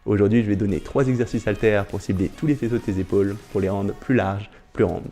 Aujourd'hui, je vais donner 3 exercices haltères pour cibler tous les faisceaux de tes épaules, pour les rendre plus larges, plus rondes.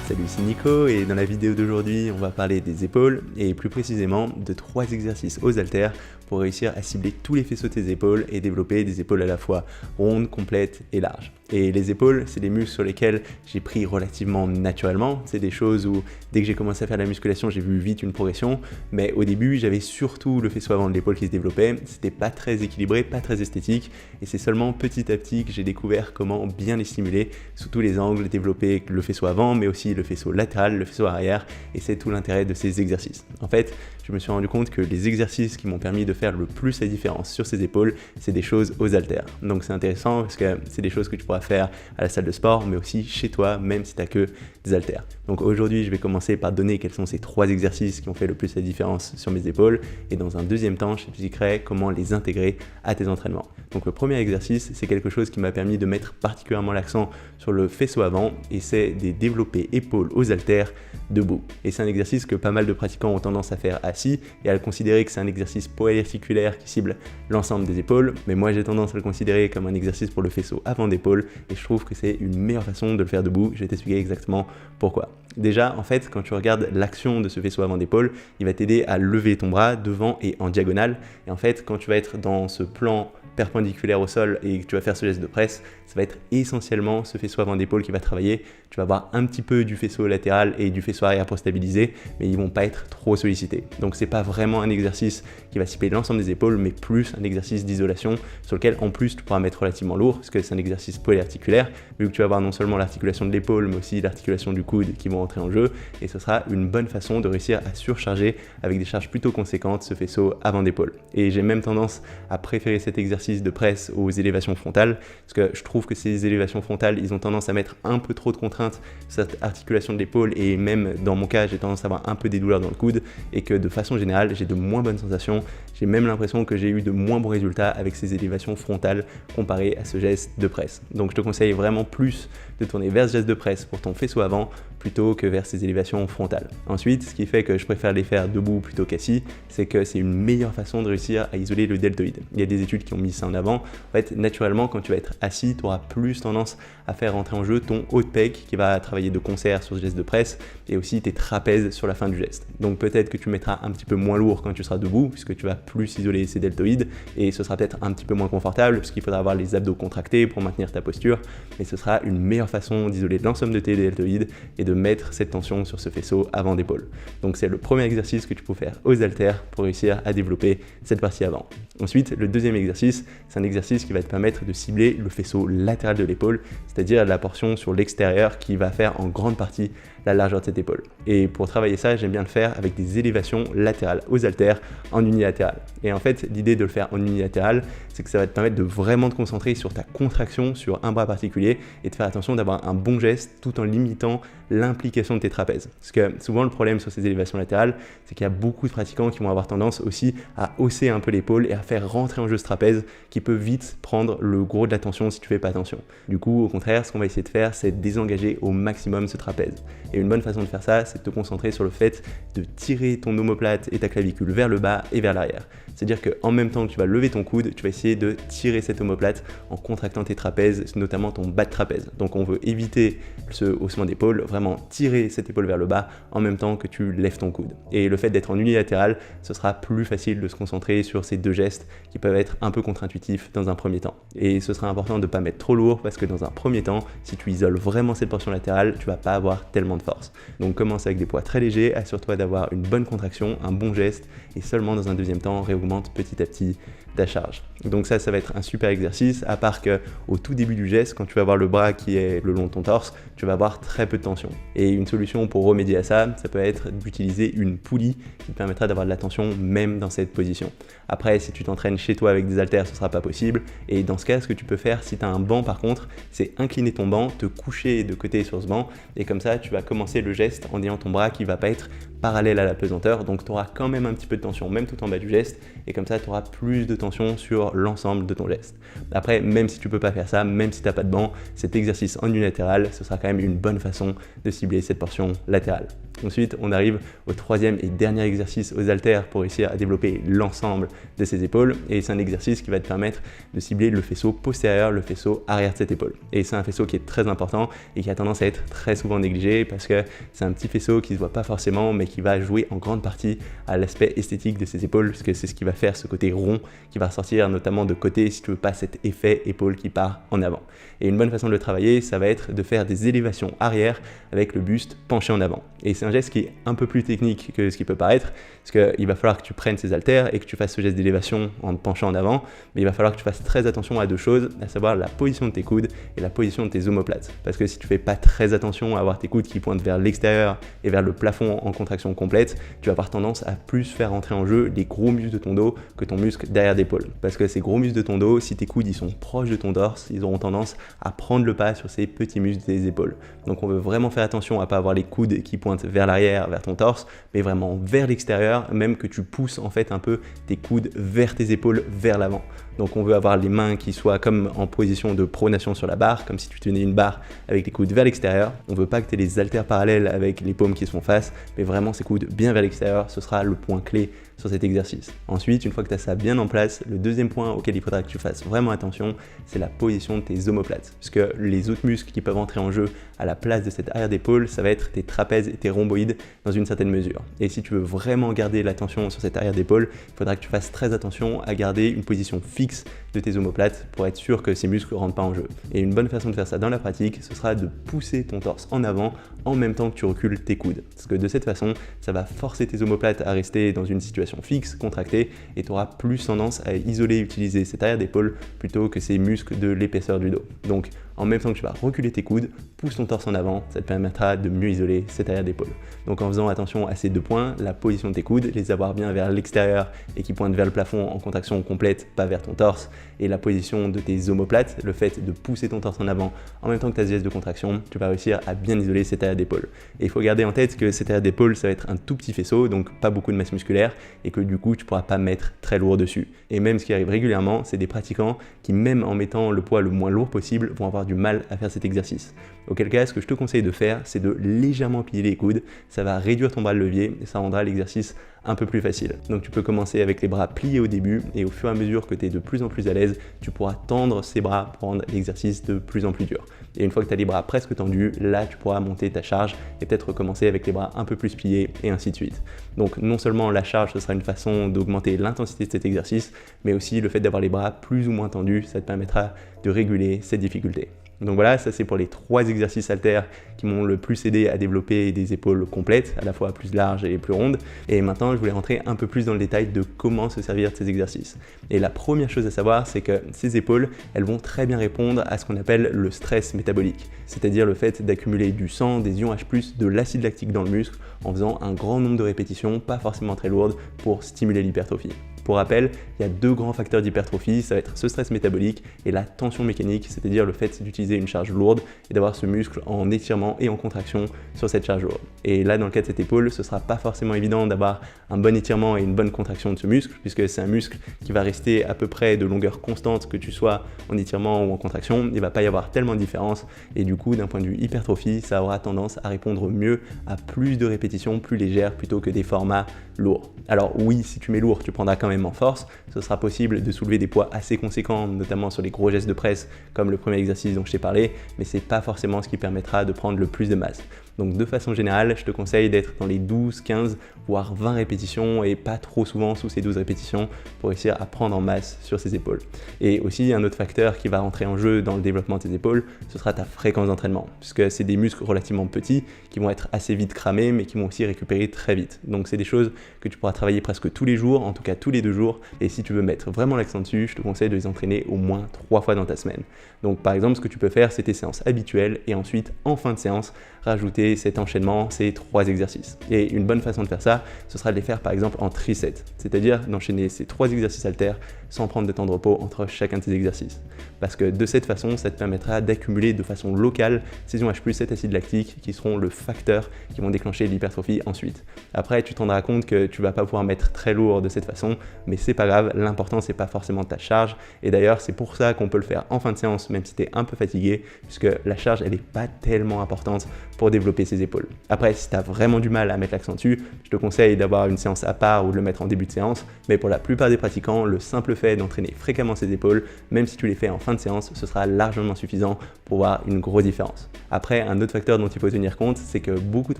Salut, c'est Nico et dans la vidéo d'aujourd'hui, on va parler des épaules et plus précisément de 3 exercices aux haltères pour réussir à cibler tous les faisceaux de tes épaules et développer des épaules à la fois rondes, complètes et larges. Et les épaules, c'est des muscles sur lesquels j'ai pris relativement naturellement. C'est des choses où dès que j'ai commencé à faire de la musculation, j'ai vu vite une progression. Mais au début, j'avais surtout le faisceau avant de l'épaule qui se développait. C'était pas très équilibré, pas très esthétique. Et c'est seulement petit à petit que j'ai découvert comment bien les stimuler sous tous les angles, développer le faisceau avant, mais aussi le faisceau latéral, le faisceau arrière. Et c'est tout l'intérêt de ces exercices. En fait, je me suis rendu compte que les exercices qui m'ont permis de faire le plus la différence sur ces épaules, c'est des choses aux haltères. Donc c'est intéressant parce que c'est des choses que tu pourras faire à la salle de sport, mais aussi chez toi, même si tu n'as que des haltères. Donc aujourd'hui, je vais commencer par donner quels sont ces 3 exercices qui ont fait le plus la différence sur mes épaules. Et dans un deuxième temps, je t'expliquerai comment les intégrer à tes entraînements. Donc le premier exercice, c'est quelque chose qui m'a permis de mettre particulièrement l'accent sur le faisceau avant, et c'est des développés épaules aux haltères debout. Et c'est un exercice que pas mal de pratiquants ont tendance à faire assis et à le considérer que c'est un exercice polyarticulaire qui cible l'ensemble des épaules, mais moi j'ai tendance à le considérer comme un exercice pour le faisceau avant d'épaule et je trouve que c'est une meilleure façon de le faire debout. Je vais t'expliquer exactement pourquoi. Déjà, en fait, quand tu regardes l'action de ce faisceau avant d'épaule, il va t'aider à lever ton bras devant et en diagonale. Et en fait, quand tu vas être dans ce plan perpendiculaire au sol et que tu vas faire ce geste de presse, ça va être essentiellement ce faisceau avant d'épaule qui va travailler. Tu vas avoir un petit peu du faisceau latéral et du faisceau arrière pour stabiliser, mais ils vont pas être trop sollicités. Donc c'est pas vraiment un exercice qui va cibler l'ensemble des épaules, mais plus un exercice d'isolation sur lequel en plus tu pourras mettre relativement lourd, parce que c'est un exercice polyarticulaire, vu que tu vas avoir non seulement l'articulation de l'épaule, mais aussi l'articulation du coude qui vont entrer en jeu, et ce sera une bonne façon de réussir à surcharger avec des charges plutôt conséquentes ce faisceau avant d'épaule. Et j'ai même tendance à préférer cet exercice de presse aux élévations frontales, parce que je trouve que ces élévations frontales, ils ont tendance à mettre un peu trop de contraintes sur cette articulation de l'épaule, et même dans mon cas, j'ai tendance à avoir un peu des douleurs dans le coude, et que de façon générale, j'ai de moins bonnes sensations. J'ai même l'impression que j'ai eu de moins bons résultats avec ces élévations frontales comparé à ce geste de presse. Donc je te conseille vraiment plus de tourner vers ce geste de presse pour ton faisceau avant plutôt que vers ces élévations frontales. Ensuite, ce qui fait que je préfère les faire debout plutôt qu'assis, c'est que c'est une meilleure façon de réussir à isoler le deltoïde. Il y a des études qui ont mis ça en avant. En fait, naturellement, quand tu vas être assis, tu auras plus tendance à faire rentrer en jeu ton haut de pec qui va travailler de concert sur ce geste de presse et aussi tes trapèzes sur la fin du geste. Donc peut-être que tu mettras un petit peu moins lourd quand tu seras debout puisque tu vas plus isoler ces deltoïdes et ce sera peut-être un petit peu moins confortable puisqu'il faudra avoir les abdos contractés pour maintenir ta posture, mais ce sera une meilleure façon d'isoler l'ensemble de tes deltoïdes et de mettre cette tension sur ce faisceau avant d'épaule. Donc c'est le premier exercice que tu peux faire aux haltères pour réussir à développer cette partie avant. Ensuite, le deuxième exercice, c'est un exercice qui va te permettre de cibler le faisceau latéral de l'épaule, c'est-à-dire la portion sur l'extérieur qui va faire en grande partie la largeur de cette épaule. Et pour travailler ça, j'aime bien le faire avec des élévations latérales aux haltères en unilatéral. Et en fait, l'idée de le faire en unilatéral, c'est que ça va te permettre de vraiment te concentrer sur ta contraction sur un bras particulier et de faire attention d'avoir un bon geste tout en limitant l'implication de tes trapèzes. Parce que souvent le problème sur ces élévations latérales, c'est qu'il y a beaucoup de pratiquants qui vont avoir tendance aussi à hausser un peu l'épaule et à faire rentrer en jeu ce trapèze qui peut vite prendre le gros de la tension si tu fais pas attention. Du coup, au contraire, ce qu'on va essayer de faire, c'est de désengager au maximum ce trapèze. Et une bonne façon de faire ça, c'est de te concentrer sur le fait de tirer ton omoplate et ta clavicule vers le bas et vers l'arrière. C'est-à-dire qu'en même temps que tu vas lever ton coude, tu vas essayer de tirer cette omoplate en contractant tes trapèzes, notamment ton bas de trapèze. Donc on veut éviter ce haussement d'épaule, vraiment tirer cette épaule vers le bas en même temps que tu lèves ton coude. Et le fait d'être en unilatéral, ce sera plus facile de se concentrer sur ces deux gestes qui peuvent être un peu contre-intuitifs dans un premier temps. Et ce sera important de ne pas mettre trop lourd parce que dans un premier temps, si tu isoles vraiment cette portion latérale, tu vas pas avoir tellement de force. Donc commence avec des poids très légers, assure-toi d'avoir une bonne contraction, un bon geste et seulement dans un deuxième temps, réaugmente petit à petit ta charge. Donc ça va être un super exercice, à part qu'au tout début du geste, quand tu vas avoir le bras qui est le long de ton torse, tu vas avoir très peu de tension. Et une solution pour remédier à ça, ça peut être d'utiliser une poulie qui te permettra d'avoir de la tension même dans cette position. Après, si tu t'entraînes chez toi avec des haltères, ce ne sera pas possible. Et dans ce cas, ce que tu peux faire, si tu as un banc par contre, c'est incliner ton banc, te coucher de côté sur ce banc, et comme ça, tu vas commencer le geste en ayant ton bras qui ne va pas être parallèle à la pesanteur, donc tu auras quand même un petit peu de tension, même tout en bas du geste, et comme ça tu auras plus de tension sur l'ensemble de ton geste. Après, même si tu peux pas faire ça, même si tu n'as pas de banc, cet exercice en unilatéral, ce sera quand même une bonne façon de cibler cette portion latérale. Ensuite, on arrive au troisième et dernier exercice aux haltères pour réussir à développer l'ensemble de ses épaules, et c'est un exercice qui va te permettre de cibler le faisceau postérieur, le faisceau arrière de cette épaule. Et c'est un faisceau qui est très important et qui a tendance à être très souvent négligé parce que c'est un petit faisceau qui se voit pas forcément, mais qui va jouer en grande partie à l'aspect esthétique de ses épaules, parce que c'est ce qui va faire ce côté rond qui va ressortir notamment de côté si tu veux pas cet effet épaule qui part en avant. Et une bonne façon de le travailler, ça va être de faire des élévations arrière avec le buste penché en avant. Et c'est un geste qui est un peu plus technique que ce qui peut paraître, parce qu'il va falloir que tu prennes ces haltères et que tu fasses ce geste d'élévation en te penchant en avant, mais il va falloir que tu fasses très attention à deux choses, à savoir la position de tes coudes et la position de tes omoplates. Parce que si tu fais pas très attention à avoir tes coudes qui pointent vers l'extérieur et vers le plafond en contraction complète, tu vas avoir tendance à plus faire entrer en jeu les gros muscles de ton dos que ton muscle derrière d'épaule. Parce que ces gros muscles de ton dos, si tes coudes ils sont proches de ton torse, ils auront tendance à prendre le pas sur ces petits muscles des épaules. Donc on veut vraiment faire attention à pas avoir les coudes qui pointent vers l'arrière, vers ton torse, mais vraiment vers l'extérieur, même que tu pousses en fait un peu tes coudes vers tes épaules, vers l'avant. Donc on veut avoir les mains qui soient comme en position de pronation sur la barre, comme si tu tenais une barre avec les coudes vers l'extérieur. On veut pas que tu aies les haltères parallèles avec les paumes qui se font face, mais vraiment ces coudes bien vers l'extérieur, ce sera le point clé sur cet exercice. Ensuite, une fois que tu as ça bien en place, le deuxième point auquel il faudra que tu fasses vraiment attention, c'est la position de tes omoplates. Puisque les autres muscles qui peuvent entrer en jeu à la place de cette arrière d'épaule, ça va être tes trapèzes et tes rhomboïdes dans une certaine mesure. Et si tu veux vraiment garder l'attention sur cette arrière d'épaule, il faudra que tu fasses très attention à garder une position fixe de tes omoplates pour être sûr que ces muscles ne rentrent pas en jeu. Et une bonne façon de faire ça dans la pratique, ce sera de pousser ton torse en avant en même temps que tu recules tes coudes. Parce que de cette façon, ça va forcer tes omoplates à rester dans une situation fixe, contractée, et tu auras plus tendance à isoler et utiliser cette arrière d'épaule plutôt que ces muscles de l'épaisseur du dos. Donc en même temps que tu vas reculer tes coudes, pousse ton torse en avant, ça te permettra de mieux isoler cette arrière d'épaule. Donc en faisant attention à ces deux points, la position de tes coudes, les avoir bien vers l'extérieur et qui pointent vers le plafond en contraction complète, pas vers ton torse, et la position de tes omoplates, le fait de pousser ton torse en avant en même temps que ta geste de contraction, tu vas réussir à bien isoler cette arrière d'épaule. Et il faut garder en tête que cette arrière d'épaule, ça va être un tout petit faisceau, donc pas beaucoup de masse musculaire, et que du coup, tu pourras pas mettre très lourd dessus. Et même ce qui arrive régulièrement, c'est des pratiquants qui, même en mettant le poids le moins lourd possible, vont avoir du mal à faire cet exercice. Auquel cas, ce que je te conseille de faire, c'est de légèrement plier les coudes, ça va réduire ton bras de levier et ça rendra l'exercice un peu plus facile. Donc tu peux commencer avec les bras pliés au début et au fur et à mesure que tu es de plus en plus à l'aise, tu pourras tendre ces bras pour rendre l'exercice de plus en plus dur. Et une fois que tu as les bras presque tendus, là tu pourras monter ta charge et peut-être recommencer avec les bras un peu plus pliés et ainsi de suite. Donc non seulement la charge, ce sera une façon d'augmenter l'intensité de cet exercice, mais aussi le fait d'avoir les bras plus ou moins tendus, ça te permettra de réguler cette difficulté. Donc voilà, ça c'est pour les 3 exercices haltères qui m'ont le plus aidé à développer des épaules complètes, à la fois plus larges et plus rondes. Et maintenant, je voulais rentrer un peu plus dans le détail de comment se servir de ces exercices. Et la première chose à savoir, c'est que ces épaules, elles vont très bien répondre à ce qu'on appelle le stress métabolique, c'est-à-dire le fait d'accumuler du sang, des ions H+, de l'acide lactique dans le muscle en faisant un grand nombre de répétitions, pas forcément très lourdes, pour stimuler l'hypertrophie. Pour rappel, il y a 2 grands facteurs d'hypertrophie, ça va être ce stress métabolique et la tension mécanique, c'est-à-dire le fait d'utiliser une charge lourde et d'avoir ce muscle en étirement et en contraction sur cette charge lourde. Et là, dans le cas de cette épaule, ce ne sera pas forcément évident d'avoir un bon étirement et une bonne contraction de ce muscle, puisque c'est un muscle qui va rester à peu près de longueur constante, que tu sois en étirement ou en contraction, il ne va pas y avoir tellement de différence, et du coup, d'un point de vue hypertrophie, ça aura tendance à répondre mieux à plus de répétitions plus légères plutôt que des formats lourds. Alors oui, si tu mets lourd, tu prendras quand même en force, ce sera possible de soulever des poids assez conséquents, notamment sur les gros gestes de presse, comme le premier exercice dont je t'ai parlé, mais c'est pas forcément ce qui permettra de prendre le plus de masse. Donc de façon générale, je te conseille d'être dans les 12, 15, voire 20 répétitions et pas trop souvent sous ces 12 répétitions pour réussir à prendre en masse sur ses épaules. Et aussi, un autre facteur qui va rentrer en jeu dans le développement de tes épaules, ce sera ta fréquence d'entraînement, puisque c'est des muscles relativement petits qui vont être assez vite cramés, mais qui vont aussi récupérer très vite. Donc c'est des choses que tu pourras travailler presque tous les jours, en tout cas tous les 2 jours, et si tu veux mettre vraiment l'accent dessus, je te conseille de les entraîner au moins 3 fois dans ta semaine. Donc par exemple, ce que tu peux faire, c'est tes séances habituelles, et ensuite, en fin de séance, rajouter répéter cet enchaînement, ces 3 exercices. Et une bonne façon de faire ça, ce sera de les faire par exemple en trisets, c'est-à-dire d'enchaîner ces 3 exercices haltères sans prendre de temps de repos entre chacun de ces exercices. Parce que de cette façon, ça te permettra d'accumuler de façon locale ces ions H+, cet acide lactique, qui seront le facteur qui vont déclencher l'hypertrophie ensuite. Après, tu te rendras compte que tu vas pas pouvoir mettre très lourd de cette façon, mais c'est pas grave, l'important c'est pas forcément ta charge. Et d'ailleurs, c'est pour ça qu'on peut le faire en fin de séance, même si tu es un peu fatigué, puisque la charge elle est pas tellement importante pour développer ses épaules. Après, si tu as vraiment du mal à mettre l'accent dessus, je te conseille d'avoir une séance à part ou de le mettre en début de séance, mais pour la plupart des pratiquants, le simple fait d'entraîner fréquemment ses épaules, même si tu les fais en fin de séance, ce sera largement suffisant pour voir une grosse différence. Après, un autre facteur dont il faut tenir compte, c'est que beaucoup de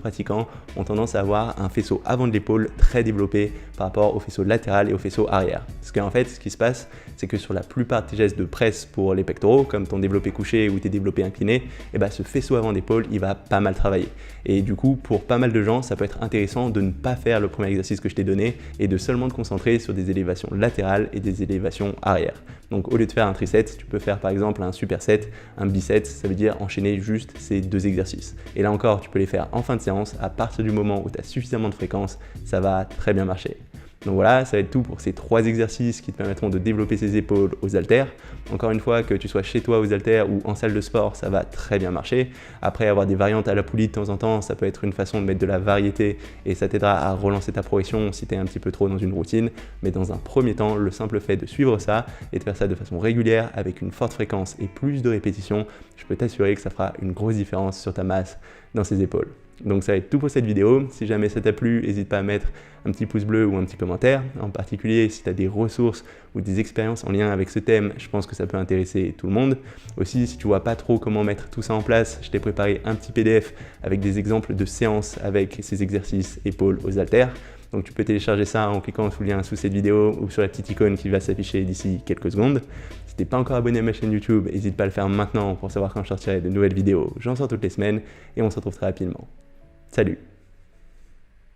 pratiquants ont tendance à avoir un faisceau avant de l'épaule très développé par rapport au faisceau latéral et au faisceau arrière. Parce qu'en fait, ce qui se passe, c'est que sur la plupart de tes gestes de presse pour les pectoraux, comme ton développé couché ou tes développés inclinés, ce faisceau avant d'épaule, il va pas mal travailler. Et du coup, pour pas mal de gens, ça peut être intéressant de ne pas faire le premier exercice que je t'ai donné et de seulement te concentrer sur des élévations latérales et des élévations arrière. Donc au lieu de faire un triset, tu peux faire par exemple un superset, un biset, ça veut dire enchaîner juste ces 2 exercices. Et là encore, tu peux les faire en fin de séance, à partir du moment où tu as suffisamment de fréquence, ça va très bien marcher. Donc voilà, ça va être tout pour ces 3 exercices qui te permettront de développer ses épaules aux haltères. Encore une fois, que tu sois chez toi aux haltères ou en salle de sport, ça va très bien marcher. Après, avoir des variantes à la poulie de temps en temps, ça peut être une façon de mettre de la variété et ça t'aidera à relancer ta progression si tu es un petit peu trop dans une routine. Mais dans un premier temps, le simple fait de suivre ça et de faire ça de façon régulière avec une forte fréquence et plus de répétitions, je peux t'assurer que ça fera une grosse différence sur ta masse dans ses épaules. Donc ça va être tout pour cette vidéo. Si jamais ça t'a plu, n'hésite pas à mettre un petit pouce bleu ou un petit commentaire. En particulier, si tu as des ressources ou des expériences en lien avec ce thème, je pense que ça peut intéresser tout le monde. Aussi, si tu vois pas trop comment mettre tout ça en place, je t'ai préparé un petit PDF avec des exemples de séances avec ces exercices épaules aux haltères. Donc tu peux télécharger ça en cliquant sous le lien sous cette vidéo ou sur la petite icône qui va s'afficher d'ici quelques secondes. Si tu n'es pas encore abonné à ma chaîne YouTube, n'hésite pas à le faire maintenant pour savoir quand je sortirai de nouvelles vidéos. J'en sors toutes les semaines et on se retrouve très rapidement. Salut!